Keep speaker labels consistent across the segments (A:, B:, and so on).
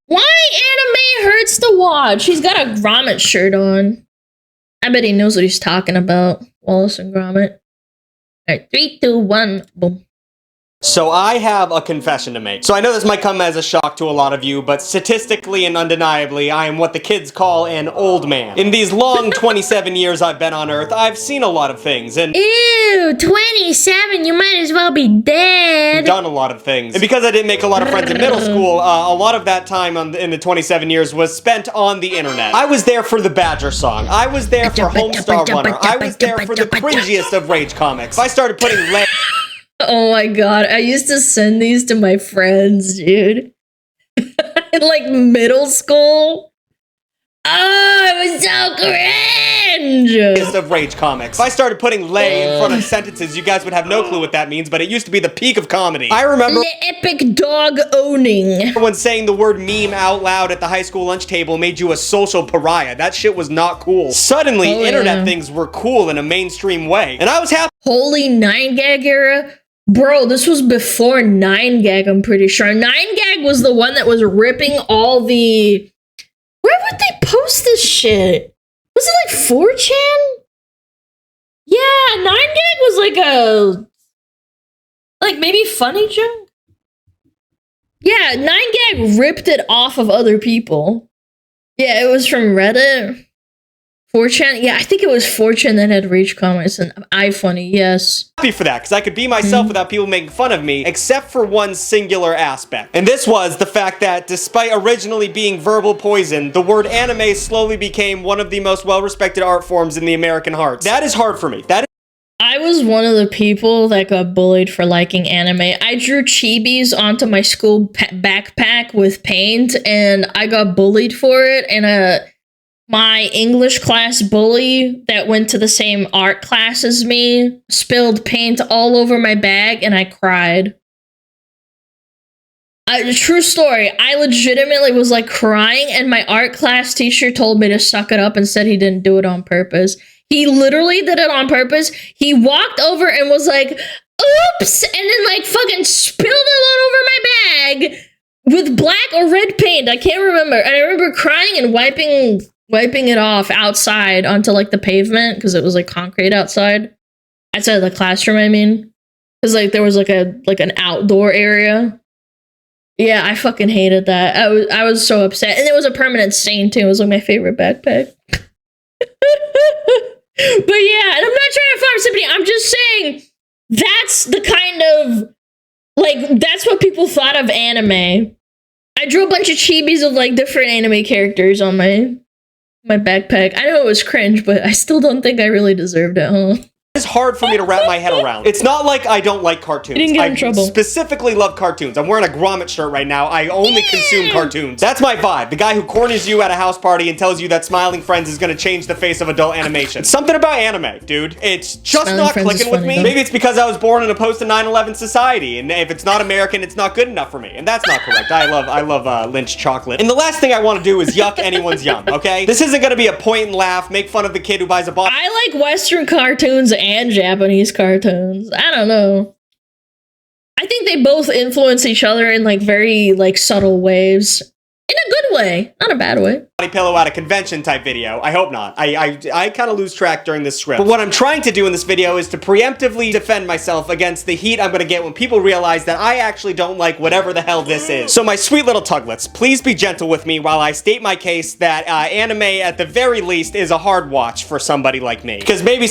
A: Why anime hurts to watch? He's got a Gromit shirt on. I bet he knows what he's talking about. Wallace and Gromit. Alright, 3, 2, 1, boom.
B: So I have a confession to make. So I know this might come as a shock to a lot of you, but statistically and undeniably, I am what the kids call an old man. In these long 27 years I've been on Earth, I've seen a lot of things, and
A: ew, 27, you might as well be dead.
B: Done a lot of things. And because I didn't make a lot of friends in middle school, a lot of that time in the 27 years was spent on the internet. I was there for the Badger song. I was there for Homestar Runner. I was there for the cringiest of rage comics. I started putting
A: oh my god, I used to send these to my friends, dude. In like middle school. Oh, it was so cringe!
B: Of rage comics. If I started putting lay in front of sentences, you guys would have no clue what that means, but it used to be the peak of comedy. I remember
A: the epic dog owning.
B: When saying the word meme out loud at the high school lunch table made you a social pariah. That shit was not cool. Suddenly, internet things were cool in a mainstream way, and I was happy.
A: Holy 9gag era? Bro, this was before 9gag, I'm pretty sure. 9gag was the one that was ripping all the... Where would they post this shit? Was it like 4chan? Yeah, 9gag was like a... Like maybe Funny Junk? Yeah, 9gag ripped it off of other people. Yeah, it was from Reddit. 4chan? Yeah, I think it was 4chan that had rage comments and iFunny, yes.
B: Happy for that, because I could be myself without people making fun of me, except for one singular aspect. And this was the fact that, despite originally being verbal poison, the word anime slowly became one of the most well-respected art forms in the American hearts. That is hard for me.
A: I was one of the people that got bullied for liking anime. I drew chibis onto my school backpack with paint, and I got bullied for it, and my English class bully that went to the same art class as me spilled paint all over my bag and I cried. True story, I legitimately was like crying and my art class teacher told me to suck it up and said he didn't do it on purpose. He literally did it on purpose. He walked over and was like, oops, and then like fucking spilled it all over my bag with black or red paint. I can't remember. And I remember crying and wiping it off outside onto like the pavement because it was like concrete outside of the classroom. I mean, because like there was like an outdoor area. Yeah, I fucking hated that. I was so upset, and it was a permanent stain too. It was like my favorite backpack. But yeah, and I'm not trying to farm sympathy. I'm just saying that's the kind of like that's what people thought of anime. I drew a bunch of chibis of like different anime characters on my backpack. I know it was cringe, but I still don't think I really deserved it, huh?
B: It's hard for me to wrap my head around. It's not like I don't like cartoons.
A: You didn't get in trouble.
B: I specifically love cartoons. I'm wearing a Gromit shirt right now. I only consume cartoons. That's my vibe. The guy who corners you at a house party and tells you that smiling friends is gonna change the face of adult animation. Something about anime, dude. It's just smiling not clicking with me. Though. Maybe it's because I was born in a post-9/11 society, and if it's not American, it's not good enough for me. And that's not correct. I love Lynch chocolate. And the last thing I want to do is yuck anyone's yum, okay? This isn't gonna be a point and laugh, make fun of the kid who buys a box.
A: I like Western cartoons and Japanese cartoons. I don't know. I think they both influence each other in like very like subtle ways. In a good way, not a bad way.
B: Body pillow at a convention type video. I hope not. I kind of lose track during this script. But what I'm trying to do in this video is to preemptively defend myself against the heat I'm gonna get when people realize that I actually don't like whatever the hell this is. So my sweet little Tugglets, please be gentle with me while I state my case that anime at the very least is a hard watch for somebody like me. Because maybe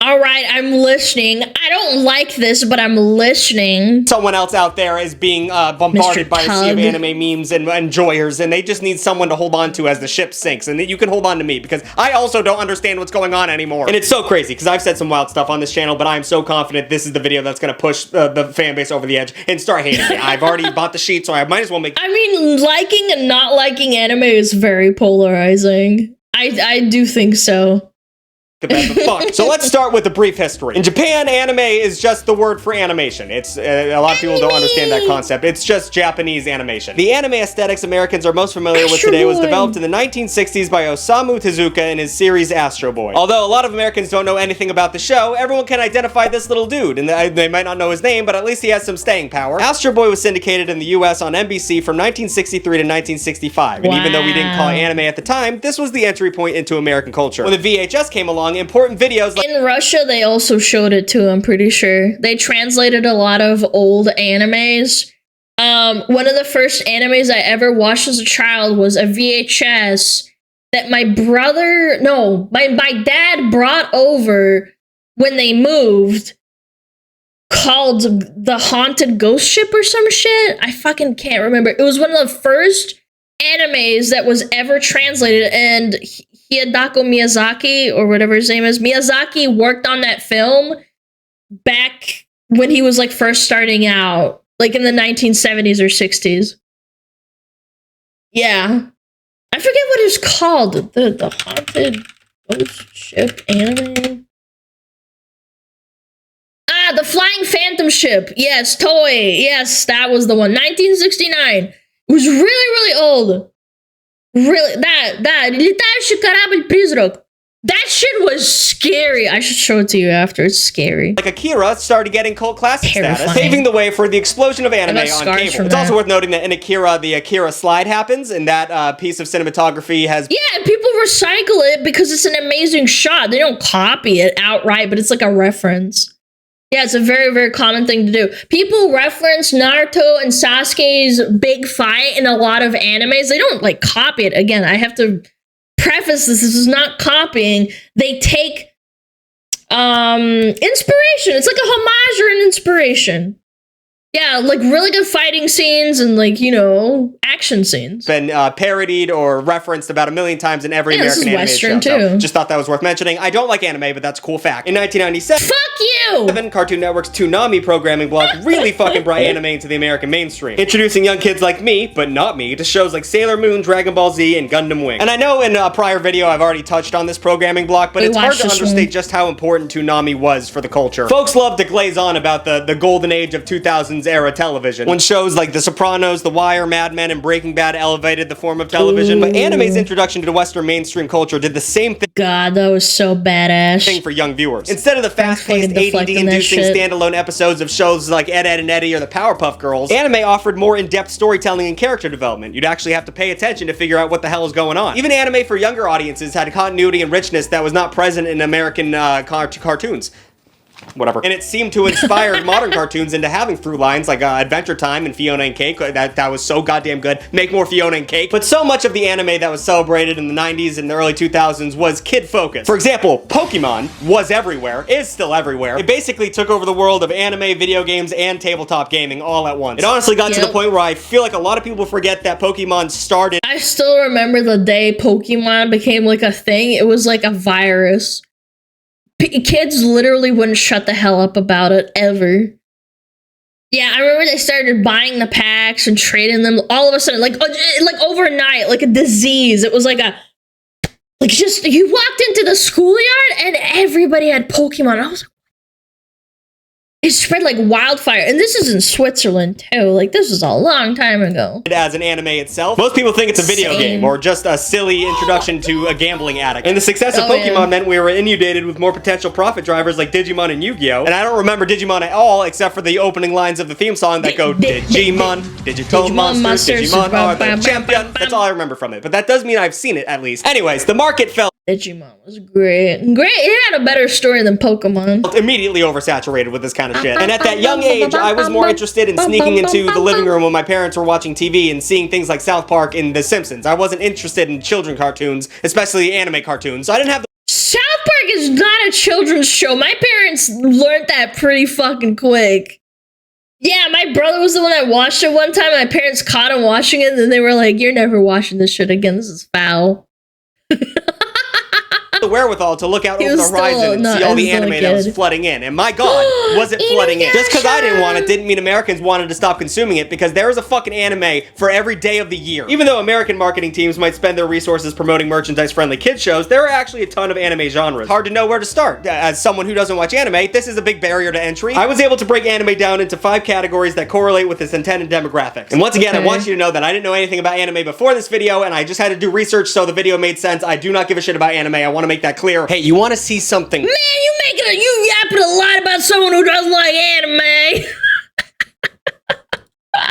A: all right, I'm listening. I don't like this, but I'm listening.
B: Someone else out there is being bombarded by a sea of anime memes and enjoyers, and they just need someone to hold on to as the ship sinks, and you can hold on to me, because I also don't understand what's going on anymore. And it's so crazy, because I've said some wild stuff on this channel, but I'm so confident this is the video that's going to push the fan base over the edge and start hating me. I've already bought the sheet, so I might as well make...
A: I mean, liking and not liking anime is very polarizing. I do think so.
B: Fuck. So let's start with a brief history. In Japan, anime is just the word for animation. It's a lot of people don't understand that concept. It's just Japanese animation. The anime aesthetics Americans are most familiar with today was developed in the 1960s by Osamu Tezuka in his series Astro Boy. Although a lot of Americans don't know anything about the show, everyone can identify this little dude, and they might not know his name, but at least he has some staying power. Astro Boy was syndicated in the US on NBC from 1963 to 1965, and even though we didn't call it anime at the time, this was the entry point into American culture. When the VHS came along, important videos like
A: in Russia, they also showed it too, I'm pretty sure. They translated a lot of old animes. One of the first animes I ever watched as a child was a VHS that my dad brought over when they moved, called The Haunted Ghost Ship or some shit. I fucking can't remember. It was one of the first animes that was ever translated, and Hidetaka Miyazaki, or whatever his name is, Miyazaki worked on that film back when he was like first starting out, like in the 1970s or 60s. Yeah. I forget what it's called. The Haunted Ghost Ship anime. Ah, the Flying Phantom Ship. Yes, toy. Yes, that was the one. 1969. It was really, really old. Really, летающий корабль-призрак. That shit was scary. I should show it to you after. It's scary.
B: Like Akira started getting cult classic status, paving the way for the explosion of anime on cable. It's also worth noting that in Akira, the Akira slide happens, and that piece of cinematography has...
A: Yeah, and people recycle it because it's an amazing shot. They don't copy it outright, but it's like a reference. Yeah, it's a very, very common thing to do. People reference Naruto and Sasuke's big fight in a lot of animes. They don't, like, copy it. Again, I have to preface this. This is not copying. They take inspiration. It's like a homage or an inspiration. Yeah, like really good fighting scenes and, like, you know, action scenes.
B: Been parodied or referenced about 1 million times in every American animated show.
A: Too.
B: So just thought that was worth mentioning. I don't like anime, but that's a cool fact. In 1997,
A: fuck you!
B: Cartoon Network's Toonami programming block really fucking brought anime into the American mainstream, introducing young kids like me, but not me, to shows like Sailor Moon, Dragon Ball Z, and Gundam Wing. And I know in a prior video I've already touched on this programming block, but it's hard to understate just how important Toonami was for the culture. Folks love to glaze on about the golden age of 2000s era television, when shows like The Sopranos, The Wire, Mad Men, and Breaking Bad elevated the form of television. But anime's introduction to Western mainstream culture did the same thing.
A: God, that was so badass.
B: For young viewers. Instead of the fast-paced, ADD-inducing standalone episodes of shows like Ed, Edd and Eddy or the Powerpuff Girls, anime offered more in-depth storytelling and character development. You'd actually have to pay attention to figure out what the hell is going on. Even anime for younger audiences had continuity and richness that was not present in American cartoons. Whatever. And it seemed to inspire modern cartoons into having through lines like Adventure Time and Fiona and Cake. That was so goddamn good. Make more Fiona and Cake. But so much of the anime that was celebrated in the 90s and the early 2000s was kid-focused. For example, Pokemon was everywhere, is still everywhere. It basically took over the world of anime, video games, and tabletop gaming all at once. It honestly got to the point where I feel like a lot of people forget that Pokemon started.
A: I still remember the day Pokemon became like a thing. It was like a virus. Kids literally wouldn't shut the hell up about it, ever. Yeah, I remember they started buying the packs and trading them all of a sudden, like overnight, like a disease. It was like just, you walked into the schoolyard and everybody had Pokemon. I was like, it spread like wildfire, and this is in Switzerland too. Like, this was a long time ago.
B: As an anime itself, most people think it's a video game or just a silly introduction to a gambling addict. And the success of Pokemon meant we were inundated with more potential profit drivers like Digimon and Yu-Gi-Oh! And I don't remember Digimon at all, except for the opening lines of the theme song that go Digimon, Digital Monsters, Digimon are the champion. That's all I remember from it, but that does mean I've seen it at least. Anyways, the market fell.
A: Digimon was great. It had a better story than Pokemon.
B: Immediately oversaturated with this kind of shit. And at that young age, I was more interested in sneaking into the living room when my parents were watching TV and seeing things like South Park and The Simpsons. I wasn't interested in children cartoons, especially anime cartoons, so I didn't have the—
A: South Park is not a children's show. My parents learned that pretty fucking quick. Yeah, my brother was the one that watched it one time. My parents caught him watching it, and then they were like, "You're never watching this shit again. This is foul."
B: the wherewithal to look out over the horizon and see all the anime that was flooding in. And my god, was it flooding in. Just because I didn't want it didn't mean Americans wanted to stop consuming it, because there is a fucking anime for every day of the year. Even though American marketing teams might spend their resources promoting merchandise-friendly kids shows, there are actually a ton of anime genres. Hard to know where to start. As someone who doesn't watch anime, this is a big barrier to entry. I was able to break anime down into 5 categories that correlate with its intended demographics. And once again, I want you to know that I didn't know anything about anime before this video, and I just had to do research so the video made sense. I do not give a shit about anime. I want to make that clear. Hey, you want to see something? Man,
A: you yapping a lot about someone who doesn't like anime.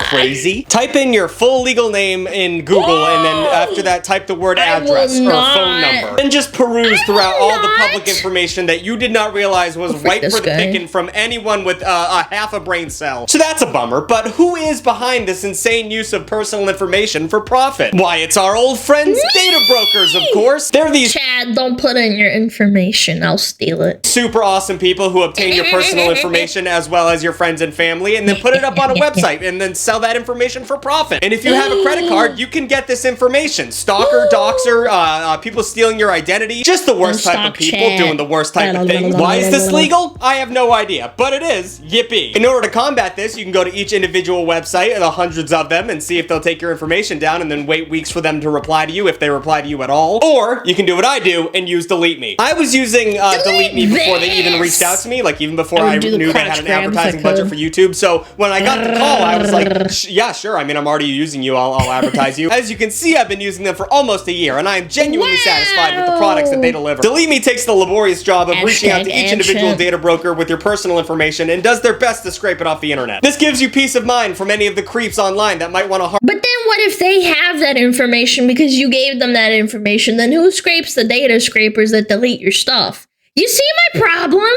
B: Crazy? Type in your full legal name in Google, and then after that, type the word address or phone number. And just peruse throughout all the public information that you did not realize was ripe for the picking from anyone with a half a brain cell. So that's a bummer, but who is behind this insane use of personal information for profit? Why, it's our old friends, data brokers, of course. They're these
A: Chad, don't put in your information, I'll steal it.
B: Super awesome people who obtain your personal information as well as your friends and family, and then put it up on a website and then sell that information for profit. And if you have a credit card, you can get this information. Stalker, doxer, people stealing your identity. Just the worst type of people doing the worst type of things. Why is this legal? I have no idea, but it is. Yippee. In order to combat this, you can go to each individual website, the hundreds of them, and see if they'll take your information down and then wait weeks for them to reply to you, if they reply to you at all. Or you can do what I do and use Delete Me. I was using Delete Me before they even reached out to me, like even before I knew they had an advertising budget for YouTube. So when I got the call, I was like, yeah, sure. I mean, I'm already using you. I'll advertise you. As you can see, I've been using them for almost a year, and I am genuinely satisfied with the products that they deliver. Delete Me takes the laborious job of reaching out to each individual data broker with your personal information and does their best to scrape it off the internet. This gives you peace of mind from any of the creeps online that might want to harm.
A: But then what if they have that information because you gave them that information? Then who scrapes the data scrapers that delete your stuff? You see my problem?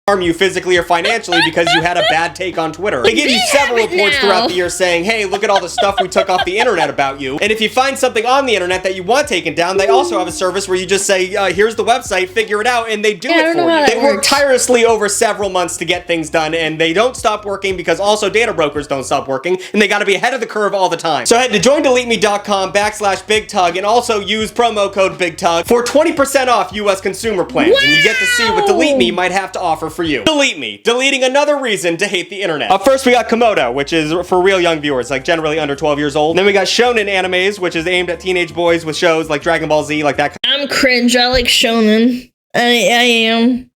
B: Harm you physically or financially because you had a bad take on Twitter. They give you several reports throughout the year saying, hey, look at all the stuff we took off the internet about you. And if you find something on the internet that you want taken down, they also have a service where you just say, here's the website, figure it out, and they do it for you. They work tirelessly over several months to get things done, and they don't stop working because also data brokers don't stop working, and they gotta be ahead of the curve all the time. So head to joindeleteme.com/BigTugg and also use promo code BigTugg for 20% off US consumer plans. And you get to see what Delete Me might have to offer for you. Delete Me. Deleting another reason to hate the internet. First we got Komodo, which is for real young viewers, like generally under 12 years old. And then we got Shonen Animes, which is aimed at teenage boys with shows like Dragon Ball Z, like that.
A: I'm cringe. I like shonen. I am.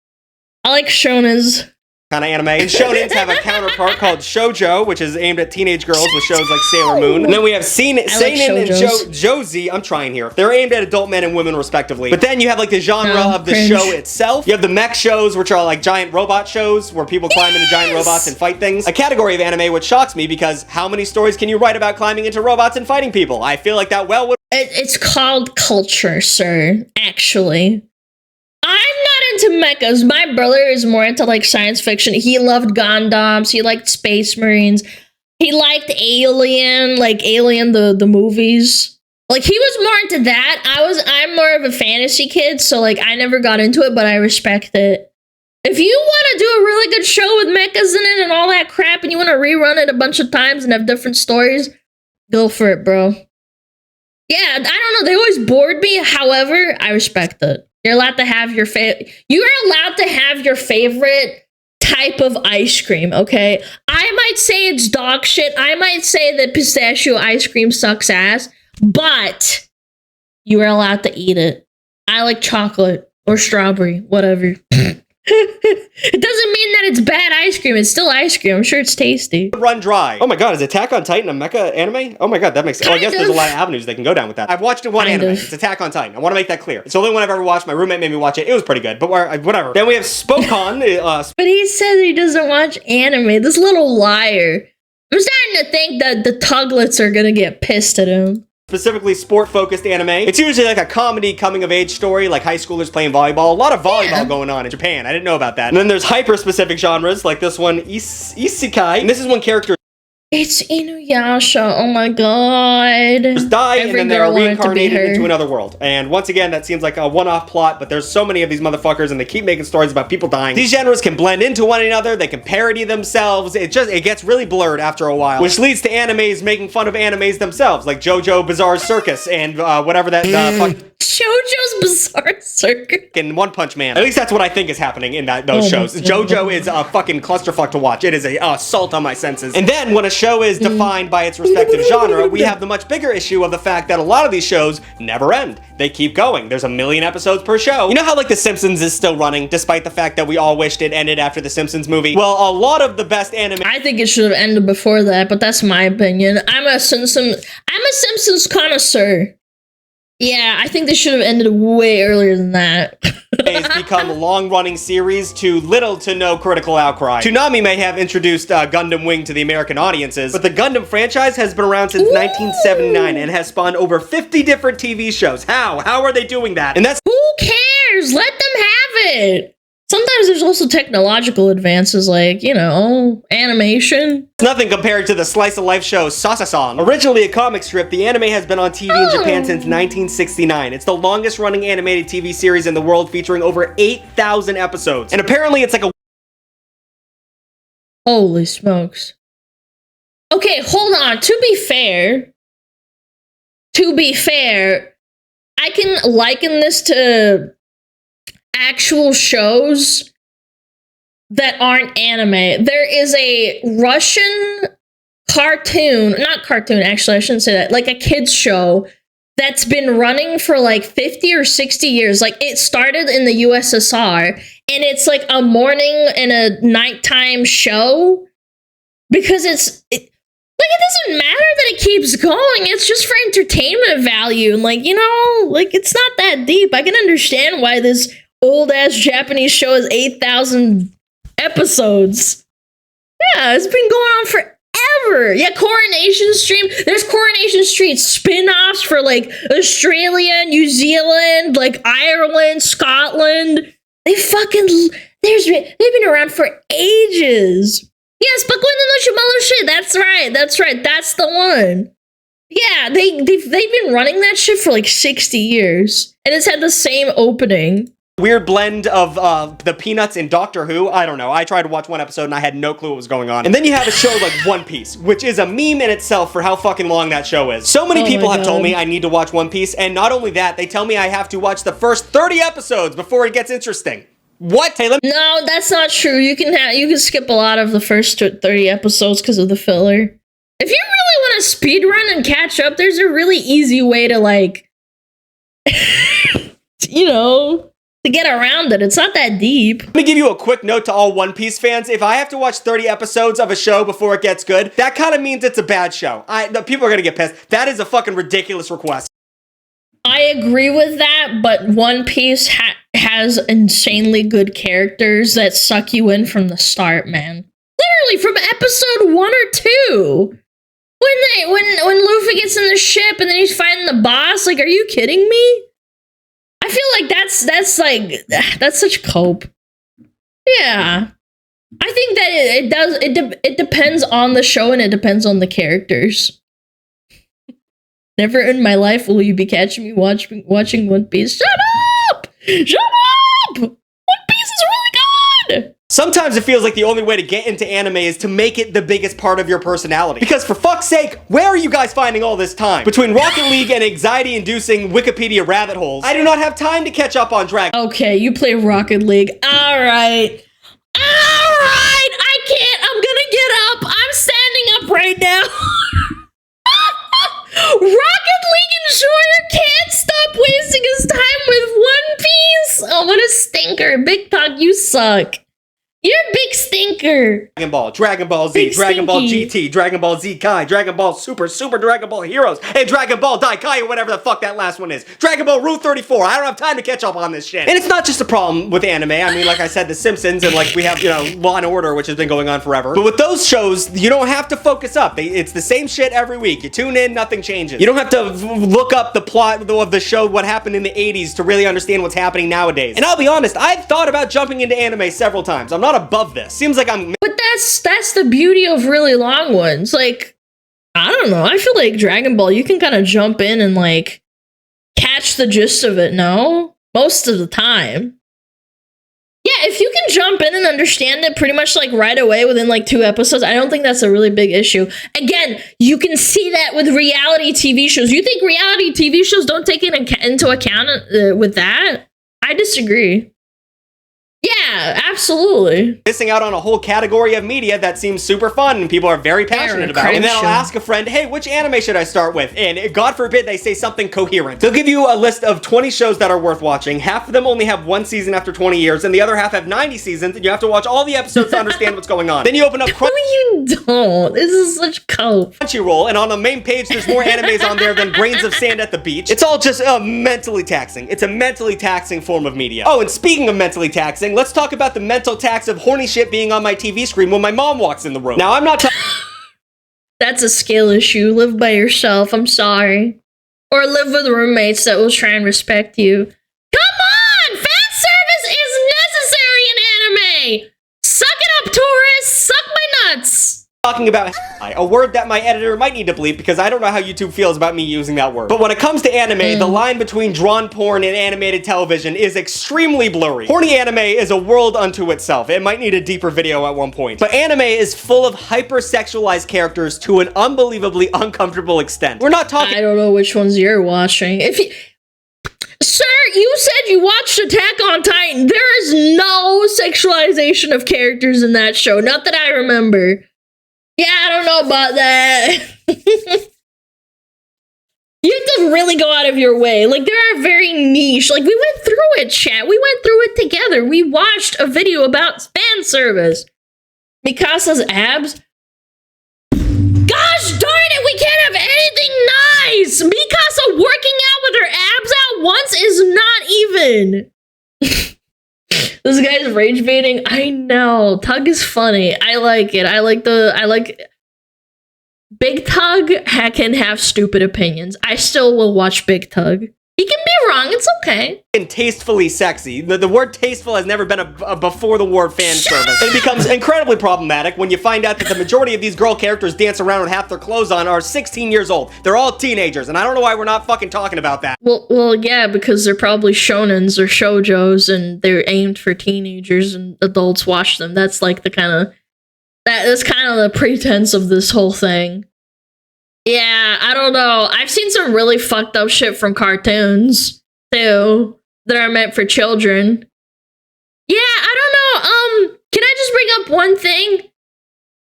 A: I like shonens.
B: Kind of anime. And shonens have a counterpart called shoujo, which is aimed at teenage girls with shows like Sailor Moon. And then we have seinen and josei. I'm trying here. They're aimed at adult men and women respectively. But then you have like the genre of the show itself. You have the mech shows, which are like giant robot shows where people climb into giant robots and fight things. A category of anime which shocks me because how many stories can you write about climbing into robots and fighting people? I feel like that well would.
A: It's called culture, sir. Actually. I'm not into mechas. My brother is more into like science fiction. He loved Gundams. He liked Space Marines. He liked Alien, like Alien the movies. Like he was more into that. I'm more of a fantasy kid, so like I never got into it, but I respect it. If you want to do a really good show with mechas in it and all that crap, and you want to rerun it a bunch of times and have different stories, go for it, bro. Yeah, I don't know. They always bored me. However, I respect it. You're allowed to have your favorite type of ice cream, okay? I might say it's dog shit. I might say that pistachio ice cream sucks ass, but you are allowed to eat it. I like chocolate or strawberry, whatever. It doesn't mean that it's bad ice cream. It's still ice cream. I'm sure it's tasty.
B: Run dry. Oh my god, is Attack on Titan a mecha anime? Oh my god, that makes sense. Well, I guess there's a lot of avenues they can go down with that. I've watched one anime. It's Attack on Titan. I want to make that clear. It's the only one I've ever watched. My roommate made me watch it. It was pretty good, but whatever. Then we have Spokon.
A: But he says he doesn't watch anime. This little liar. I'm starting to think that the Tugglets are gonna get pissed at him.
B: Specifically sport-focused anime. It's usually like a comedy coming-of-age story, like high schoolers playing volleyball. A lot of volleyball going on in Japan. I didn't know about that. And then there's hyper-specific genres, like this one, Isekai. And this is one character.
A: It's Inuyasha. Oh my god.
B: Just die and then they're reincarnated into another world. And once again, that seems like a one-off plot, but there's so many of these motherfuckers and they keep making stories about people dying. These genres can blend into one another, they can parody themselves. It gets really blurred after a while, which leads to animes making fun of animes themselves, like JoJo Bizarre Circus and whatever that fuck.
A: JoJo's Bizarre Circuit.
B: In One Punch Man. At least that's what I think is happening in those shows. JoJo is a fucking clusterfuck to watch. It is a assault on my senses. And then when a show is defined by its respective genre, we have the much bigger issue of the fact that a lot of these shows never end. They keep going. There's a million episodes per show. You know how like The Simpsons is still running, despite the fact that we all wished it ended after The Simpsons movie? Well, a lot of the best anime—
A: I think it should have ended before that, but that's my opinion. I'm a Simpsons connoisseur. Yeah, I think they should have ended way earlier than that.
B: has become long-running series to little to no critical outcry. Toonami may have introduced Gundam Wing to the American audiences, but the Gundam franchise has been around since 1979 and has spawned over 50 different TV shows. How? How are they doing that? And that's—
A: who cares? Let them have it. Sometimes there's also technological advances like, you know, animation.
B: Nothing compared to the slice-of-life show Sasa-san. Originally a comic strip, the anime has been on TV in Japan since 1969. It's the longest-running animated TV series in the world, featuring over 8,000 episodes. And apparently it's like a—
A: holy smokes. Okay, hold on. To be fair, I can liken this to actual shows that aren't anime. There is a Russian cartoon, not cartoon, actually, I shouldn't say that, like a kid's show that's been running for like 50 or 60 years. Like it started in the USSR and it's like a morning and a nighttime show because it doesn't matter that it keeps going. It's just for entertainment value. And like, you know, like it's not that deep. I can understand why this old ass Japanese show has 8,000 episodes. Yeah, it's been going on forever. Yeah, Coronation Street. There's Coronation Street spin-offs for like Australia, New Zealand, like Ireland, Scotland. They've been around for ages. Yes, shit. That's right. That's the one. Yeah, they've been running that shit for like 60 years, and it's had the same opening.
B: Weird blend of the Peanuts and Doctor Who. I don't know. I tried to watch one episode and I had no clue what was going on. And then you have a show like One Piece, which is a meme in itself for how fucking long that show is. So many people have told me I need to watch One Piece, and not only that, they tell me I have to watch the first 30 episodes before it gets interesting. What? Hey,
A: no, that's not true. You can skip a lot of the first 30 episodes because of the filler. If you really want to speedrun and catch up, there's a really easy way to like, you know, to get around it. It's not that deep.
B: Let me give you a quick note to all One Piece fans. If I have to watch 30 episodes of a show before it gets good, that kind of means it's a bad show. People are gonna get pissed. That is a fucking ridiculous request.
A: I agree with that, but One Piece has insanely good characters that suck you in from the start, man. Literally from episode 1 or 2. When Luffy gets in the ship and then he's fighting the boss, like, are you kidding me? I feel like that's such cope. Yeah. I think that it depends on the show and it depends on the characters. Never in my life will you be catching me watching One Piece. Shut up! Shut up! One Piece is really good!
B: Sometimes it feels like the only way to get into anime is to make it the biggest part of your personality. Because for fuck's sake, where are you guys finding all this time? Between Rocket League and anxiety-inducing Wikipedia rabbit holes, I do not have time to catch up on Dragon.
A: Okay, you play Rocket League. Alright, I can't. I'm gonna get up. I'm standing up right now. Rocket League enjoyer can't stop wasting his time with One Piece. Oh, what a stinker. Big Talk, you suck. You're a big stinker.
B: Dragon Ball Z,
A: Big
B: Dragon Ball
A: stinky.
B: GT, Dragon Ball Z Kai, Dragon Ball Super Dragon Ball Heroes, and Dragon Ball Daikai, or whatever the fuck that last one is. Dragon Ball Route 34. I don't have time to catch up on this shit. And it's not just a problem with anime. I mean, like I said, The Simpsons, and like we have, you know, Law & Order, which has been going on forever. But with those shows, you don't have to focus up. It's the same shit every week. You tune in, nothing changes. You don't have to look up the plot of the show, what happened in the 80s, to really understand what's happening nowadays. And I'll be honest, I've thought about jumping into anime several times. I'm not above this. Seems like I'm—
A: But that's the beauty of really long ones. Like, I don't know. I feel like Dragon Ball, you can kind of jump in and like catch the gist of it, no? Most of the time. Yeah, if you can jump in and understand it pretty much like right away within like 2 episodes, I don't think that's a really big issue. Again, you can see that with reality TV shows. You think reality TV shows don't take it into account with that? I disagree. Yeah, absolutely.
B: Missing out on a whole category of media that seems super fun and people are very passionate about. And then I'll ask a friend, hey, which anime should I start with? And God forbid they say something coherent. They'll give you a list of 20 shows that are worth watching. Half of them only have 1 season after 20 years, and the other half have 90 seasons, and you have to watch all the episodes to understand what's going on. Then you open up
A: No, you don't. This is such cope.
B: Crunchyroll, and on the main page, there's more animes on there than grains of sand at the beach. It's all just mentally taxing. It's a mentally taxing form of media. Oh, and speaking of mentally taxing, let's talk about the mental tax of horny shit being on my TV screen when my mom walks in the room. Now, I'm not
A: That's a skill issue. Live by yourself. I'm sorry. Or live with roommates that will try and respect you. Come on! Fan service is necessary in anime! Suck it up, tourists! Suck my nuts!
B: talking about a word that my editor might need to bleep because I don't know how YouTube feels about me using that word. But when it comes to anime, the line between drawn porn and animated television is extremely blurry. Horny anime is a world unto itself. It might need a deeper video at one point. But anime is full of hyper-sexualized characters to an unbelievably uncomfortable extent. We're not talking—
A: I don't know which ones you're watching. If you— Sir, you said you watched Attack on Titan. There is no sexualization of characters in that show. Not that I remember. Yeah, I don't know about that. You have to really go out of your way. Like, there are very niche. Like, we went through it, chat. We went through it together. We watched a video about fan service. Mikasa's abs. Gosh darn it, we can't have anything nice. Mikasa working out with her abs out once is not even. This guy's rage baiting. I know. Tugg is funny. I like it. I like Big Tugg can have stupid opinions. I still will watch Big Tugg. He can be wrong. It's okay.
B: And tastefully sexy. The word tasteful has never been a before the war fan service. It becomes incredibly problematic when you find out that the majority of these girl characters dance around with half their clothes on are 16 years old. They're all teenagers, and I don't know why we're not fucking talking about that.
A: Well, yeah, because they're probably shonens or shoujos, and they're aimed for teenagers, and adults watch them. That's like the kind of— that's kind of the pretense of this whole thing. Yeah, I don't know. I've seen some really fucked up shit from cartoons, too, that are meant for children. Yeah, I don't know. Can I just bring up one thing?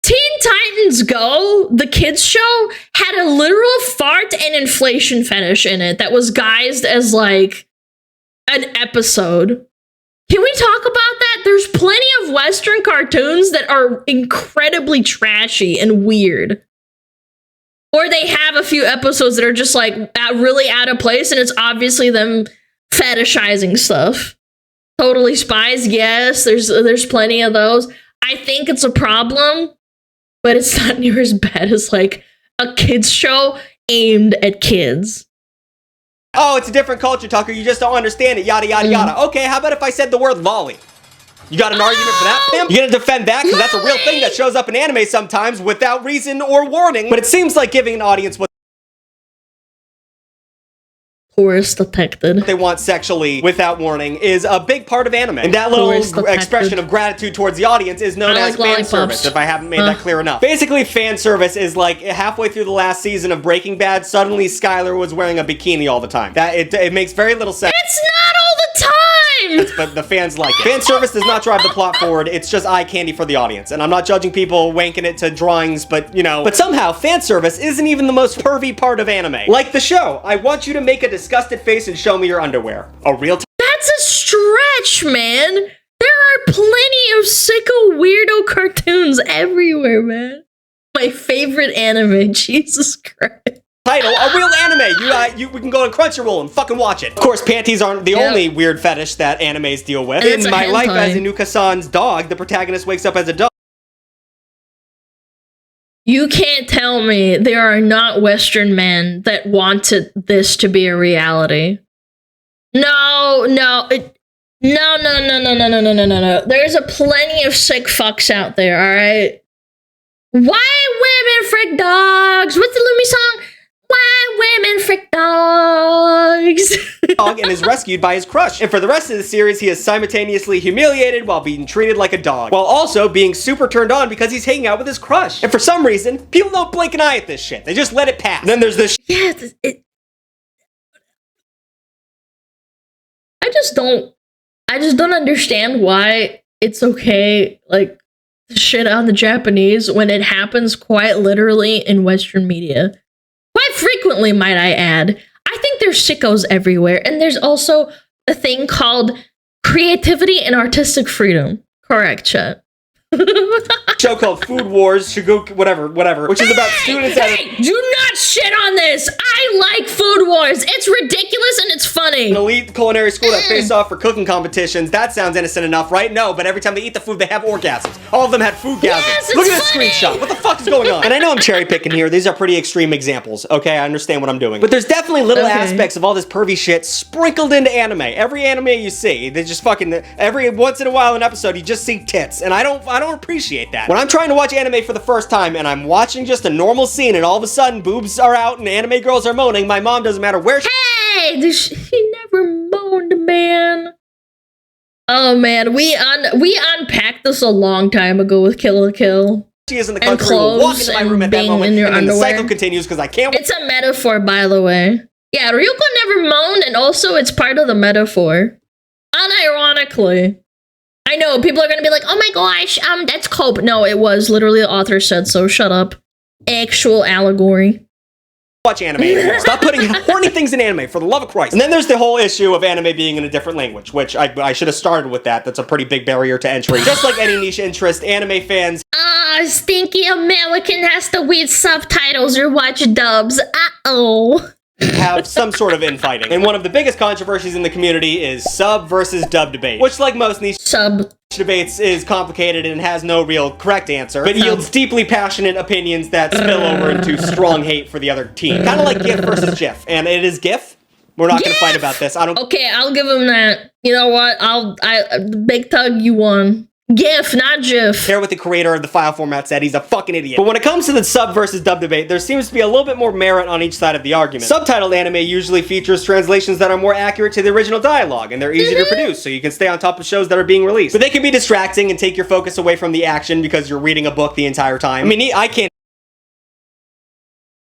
A: Teen Titans Go, the kids show, had a literal fart and inflation fetish in it that was guised as, like, an episode. Can we talk about that? There's plenty of Western cartoons that are incredibly trashy and weird. Or they have a few episodes that are just, like, really out of place, and it's obviously them fetishizing stuff. Totally Spies, yes, there's plenty of those. I think it's a problem, but it's not near as bad as, like, a kids show aimed at kids.
B: Oh, it's a different culture, Tucker. You just don't understand it, yada, yada, yada. Okay, how about if I said the word lolly? You got an argument for that, Pim? You gonna defend that? Because that's a real thing that shows up in anime sometimes without reason or warning. But it seems like giving an audience what
A: Poorest detected.
B: they want sexually without warning is a big part of anime. And that little expression of gratitude towards the audience is known as fan service, if I haven't made that clear enough. Basically, fan service is like halfway through the last season of Breaking Bad, suddenly Skylar was wearing a bikini all the time. It makes very little sense.
A: It's not all the time!
B: But the fans like it. Fan service does not drive the plot forward, it's just eye candy for the audience. And I'm not judging people wanking it to drawings, but you know. But somehow, fan service isn't even the most pervy part of anime. Like the show, I want you to make a disgusted face and show me your underwear. A real
A: That's a stretch, man! There are plenty of sicko weirdo cartoons everywhere, man. My favorite anime, Jesus Christ.
B: Title, a real anime. We can go to Crunchyroll and fucking watch it. Of course, panties aren't the only weird fetish that animes deal with. In My Life as Inuka-san's Dog, the protagonist wakes up as a dog.
A: You can't tell me there are not Western men that wanted this to be a reality. No. There's a plenty of sick fucks out there, alright? Why women frick dogs? What's the Lumi song? Why women freak dogs.
B: Dog and is rescued by his crush. And for the rest of the series, he is simultaneously humiliated while being treated like a dog, while also being super turned on because he's hanging out with his crush. And for some reason, people don't blink an eye at this shit. They just let it pass. And then there's this
A: Yeah, I just don't understand why it's okay, like, to shit on the Japanese when it happens quite literally in Western media. Quite frequently, might I add. I think there's sickos everywhere, and there's also a thing called creativity and artistic freedom. Correct, chat.
B: show called Food Wars, Shiguk, whatever, which is about students
A: do not shit on this. I like Food Wars. It's ridiculous and it's funny.
B: An elite culinary school that face off for cooking competitions. That sounds innocent enough, right? No, but every time they eat the food, they have orgasms. All of them had food gasms.
A: Yes,
B: Look at
A: it's
B: this
A: funny.
B: screenshot. What the fuck is going on? And I know I'm cherry picking here. These are pretty extreme examples. Okay, I understand what I'm doing. But there's definitely little aspects of all this pervy shit sprinkled into anime. Every anime you see, they just fucking, every once in a while an episode, you just see tits. And I don't appreciate that. When I'm trying to watch anime for the first time and I'm watching just a normal scene and all of a sudden boobs are out and anime girls are moaning, my mom doesn't matter where
A: Hey, she never moaned, man. Oh man, we unpacked this a long time ago with Kill la Kill.
B: she is in the country will walk into my room at that moment, and then the cycle continues because I can't.
A: It's a metaphor, by the way. Yeah, Ryuko never moaned, and also it's part of the metaphor. Unironically. I know, people are gonna be like, oh my gosh, that's cope. No, it was literally the author said so. Shut up. Actual allegory.
B: Watch anime anymore. Stop putting horny things in anime, for the love of Christ. And then there's the whole issue of anime being in a different language, which I should have started with that. That's a pretty big barrier to entry. Just like any niche interest, anime fans
A: stinky American has to read subtitles or watch dubs. Uh-oh.
B: have some sort of infighting. And one of the biggest controversies in the community is sub versus dub debate, which, like most niche debates, is complicated and has no real correct answer, but yields deeply passionate opinions that spill over into strong hate for the other team. Kind of like GIF versus GIF, and it is GIF. We're not gonna fight about this.
A: Okay, I'll give him that. You know what? Big Tugg, you won. GIF, not GIF.
B: Care what the creator of the file format said. He's a fucking idiot. But when it comes to the sub versus dub debate, there seems to be a little bit more merit on each side of the argument. Subtitled anime usually features translations that are more accurate to the original dialogue, and they're easy to produce, so you can stay on top of shows that are being released. But they can be distracting and take your focus away from the action because you're reading a book the entire time. I mean, I can't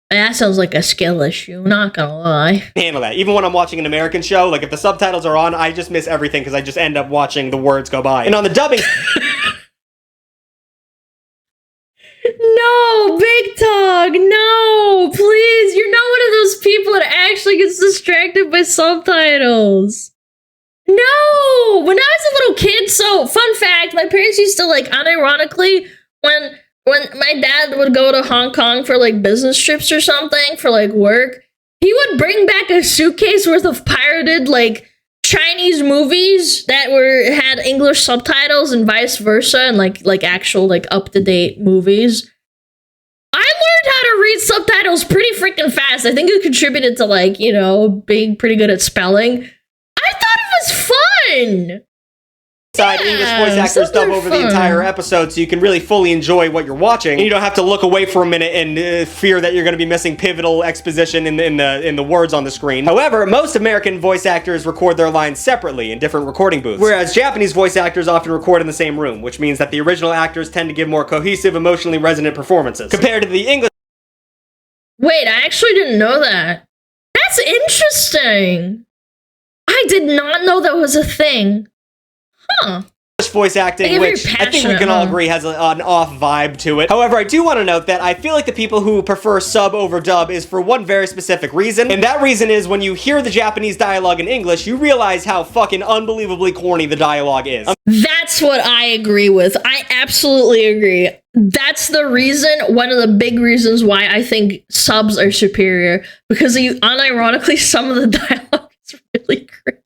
A: That sounds like a skill issue, not gonna lie.
B: handle that. Even when I'm watching an American show, like if the subtitles are on, I just miss everything because I just end up watching the words go by. And on the dubbing...
A: No, Big Tugg, no, please. You're not one of those people that actually gets distracted by subtitles. No, when I was a little kid, so fun fact, my parents used to, like, unironically, when my dad would go to Hong Kong for, like, business trips or something, for, like, work, he would bring back a suitcase worth of pirated, like, Chinese movies that had English subtitles and vice versa, and, like actual, like, up-to-date movies. I learned how to read subtitles pretty freaking fast. I think it contributed to, like, you know, being pretty good at spelling. I thought it was fun!
B: English voice actors dub over the entire episode so you can really fully enjoy what you're watching. And you don't have to look away for a minute and fear that you're going to be missing pivotal exposition in the words on the screen. However, most American voice actors record their lines separately in different recording booths, whereas Japanese voice actors often record in the same room, which means that the original actors tend to give more cohesive, emotionally resonant performances, compared to the English.
A: Wait, I actually didn't know that. That's interesting. I did not know that was a thing. Huh.
B: Voice acting, which I think we can all agree has an off vibe to it. However, I do want to note that I feel like the people who prefer sub over dub is for one very specific reason, and that reason is when you hear the Japanese dialogue in English, you realize how fucking unbelievably corny the dialogue is.
A: That's what I agree with. I absolutely agree. That's the reason, one of the big reasons why I think subs are superior, because unironically, some of the dialogue is really great.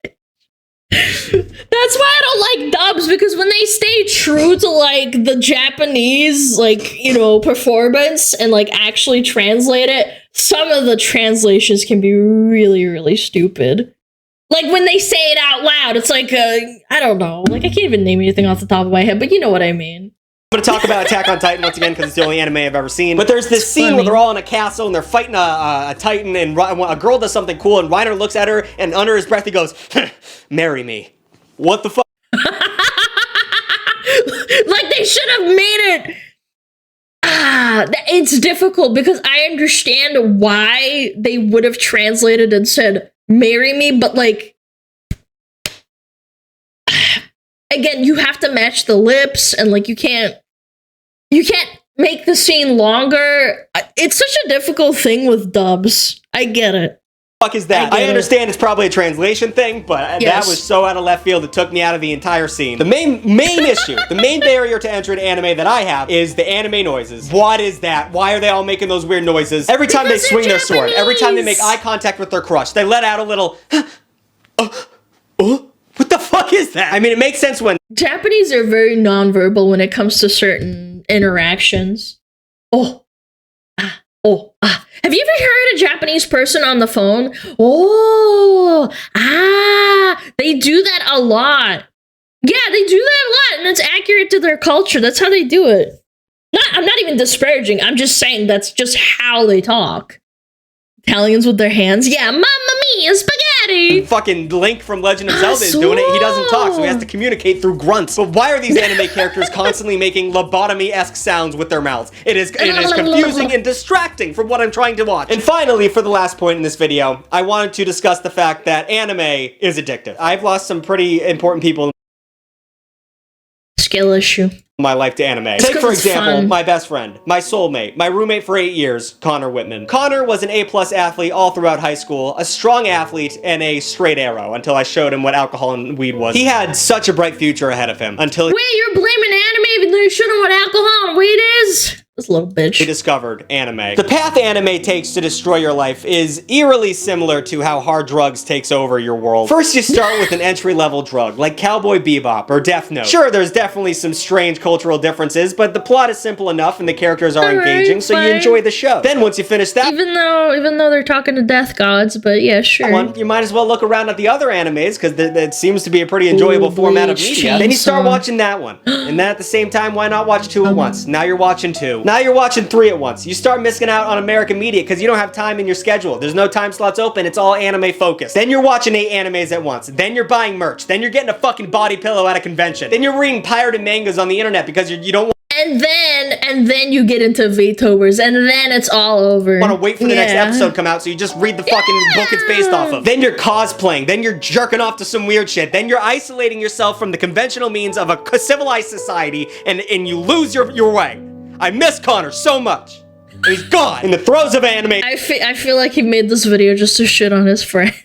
A: That's why I don't like dubs, because when they stay true to, like, the Japanese, like, you know, performance and, like, actually translate it, some of the translations can be really, really stupid. Like, when they say it out loud, it's like, I don't know. Like, I can't even name anything off the top of my head, but you know what I mean.
B: I'm gonna talk about Attack on Titan once again because it's the only anime I've ever seen. But there's this scene where they're all in a castle and they're fighting a Titan, and a girl does something cool, and Reiner looks at her, and under his breath he goes, "Marry me." What the fuck?
A: Like they should have made it. It's difficult because I understand why they would have translated and said "marry me," but like, again, you have to match the lips, and like you can't make the scene longer. It's such a difficult thing with dubs. I get it.
B: Fuck is that? I understand it's probably a translation thing, but that was so out of left field it took me out of the entire scene. The main issue, the main barrier to entering anime that I have is the anime noises. What is that? Why are they all making those weird noises? Every time they swing their sword, every time they make eye contact with their crush, they let out a little what the fuck is that? I mean, it makes sense when
A: Japanese are very nonverbal when it comes to certain interactions. Have you ever heard a Japanese person on the phone? They do that a lot. Yeah, they do that a lot, and it's accurate to their culture. That's how they do it. I'm not even disparaging. I'm just saying that's just how they talk. Italians with their hands. Yeah, mamma mia, spaghetti.
B: Fucking Link from Legend of Zelda is doing it. He doesn't talk, so he has to communicate through grunts. But why are these anime characters constantly making lobotomy-esque sounds with their mouths? It is confusing and distracting from what I'm trying to watch. And finally, for the last point in this video, I wanted to discuss the fact that anime is addictive. I've lost some pretty important people.
A: Skill issue.
B: My life to anime. Take, for example, my best friend, my soulmate, my roommate for 8 years, Connor Whitman. Connor was an A+ athlete all throughout high school, a strong athlete, and a straight arrow until I showed him what alcohol and weed was. He had such a bright future ahead of him until—
A: Wait, you're blaming anime even though you showed him what alcohol and weed is? This little bitch.
B: He discovered anime. The path anime takes to destroy your life is eerily similar to how hard drugs takes over your world. First, you start with an entry-level drug, like Cowboy Bebop or Death Note. Sure, there's definitely some strange cultural differences, but the plot is simple enough and the characters are engaging, so you enjoy the show. Then once you finish that—
A: Even though they're talking to death gods, but yeah, sure.
B: You might as well look around at the other animes, because that seems to be a pretty enjoyable format of media. Then you start watching that one. And then at the same time, why not watch 2 at once? Now you're watching 2. Now you're watching 3 at once. You start missing out on American media because you don't have time in your schedule. There's no time slots open. It's all anime focused. Then you're watching 8 animes at once. Then you're buying merch. Then you're getting a fucking body pillow at a convention. Then you're reading pirated mangas on the internet because you don't want—
A: And then you get into Vtubers, and then it's all over.
B: Want to wait for the next episode come out, so you just read the fucking book it's based off of. Then you're cosplaying. Then you're jerking off to some weird shit. Then you're isolating yourself from the conventional means of a civilized society, and you lose your way. I miss Connor so much. And he's gone in the throes of anime.
A: I feel like he made this video just to shit on his friend.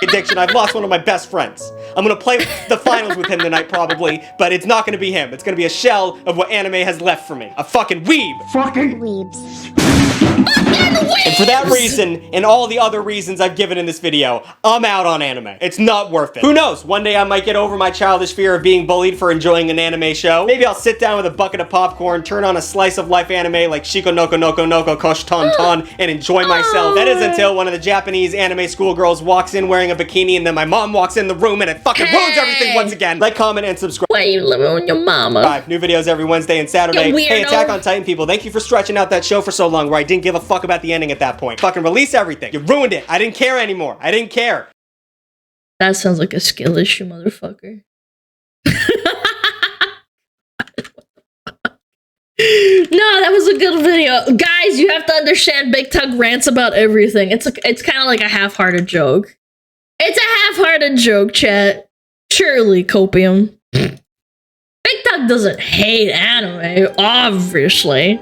B: Addiction. I've lost one of my best friends. I'm gonna play the finals with him tonight probably, but it's not gonna be him. It's gonna be a shell of what anime has left for me. A fucking weeb.
C: Fucking weebs.
B: And for that reason, and all the other reasons I've given in this video, I'm out on anime. It's not worth it. Who knows? One day I might get over my childish fear of being bullied for enjoying an anime show. Maybe I'll sit down with a bucket of popcorn, turn on a slice of life anime like Shiko Noko Noko Noko Kosh Ton Ton, and enjoy myself. That is until one of the Japanese anime schoolgirls walks in wearing a bikini, and then my mom walks in the room and it fucking ruins everything once again. Like, comment, and subscribe.
A: Why are you living with your mama?
B: 5 new videos every Wednesday and Saturday. Hey, Attack on Titan people, thank you for stretching out that show for so long where I didn't give a fuck about the ending at that point. Fucking release everything. You ruined it. I didn't care anymore. I didn't care.
A: That sounds like a skill issue, motherfucker. No, that was a good video. Guys, you have to understand Big Tugg rants about everything. It's kind of like a half-hearted joke. It's a half-hearted joke, chat. Surely, Copium. Big Tugg doesn't hate anime, obviously.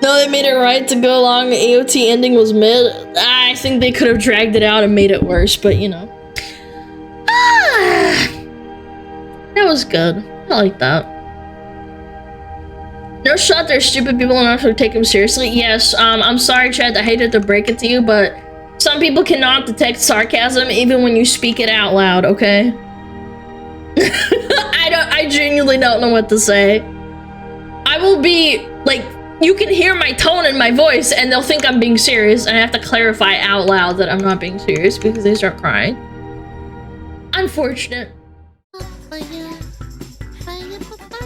A: No, they made it right to go along. The AOT ending was mid. I think they could have dragged it out and made it worse, but you know. That was good. I like that. No shot, there's stupid people enough to take him seriously. Yes, I'm sorry, Chad, I hated to break it to you, but some people cannot detect sarcasm even when you speak it out loud, okay? I genuinely don't know what to say. I will be, like, you can hear my tone in my voice and they'll think I'm being serious, and I have to clarify out loud that I'm not being serious because they start crying. Unfortunate.
C: Fire, fire, fire.